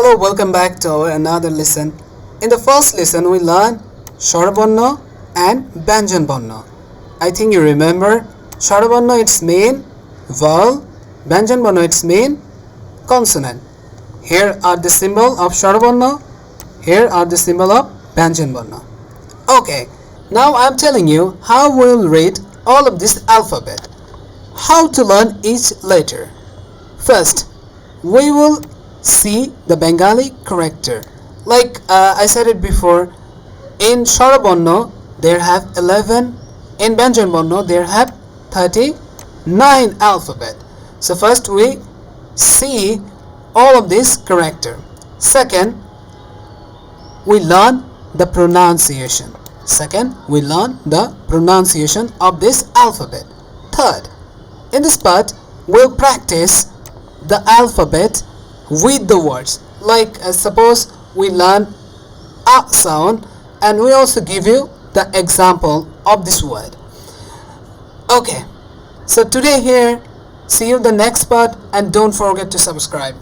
Hello, welcome back to our another lesson. In the first lesson, we learned Sharabanna and Banjan Banna. I think you remember Sharabanna its main vowel, Banjan Banna its main consonant. Here are the symbol of Sharabanna. Here are the symbol of Banjan Banna. Okay, now I am telling you how we will read all of this alphabet. How to learn each letter. First, we will see the Bengali character. Like I said it before, in Sharabanna there have 11, in Banjan Banna there have 39 alphabet. So first we see all of this character. Second, we learn the pronunciation. Of this alphabet. Third, in this part we'll practice the alphabet with the words. Like suppose we learn a sound and we also give you the example of this word. Okay, so today here, see you in the next part and don't forget to subscribe.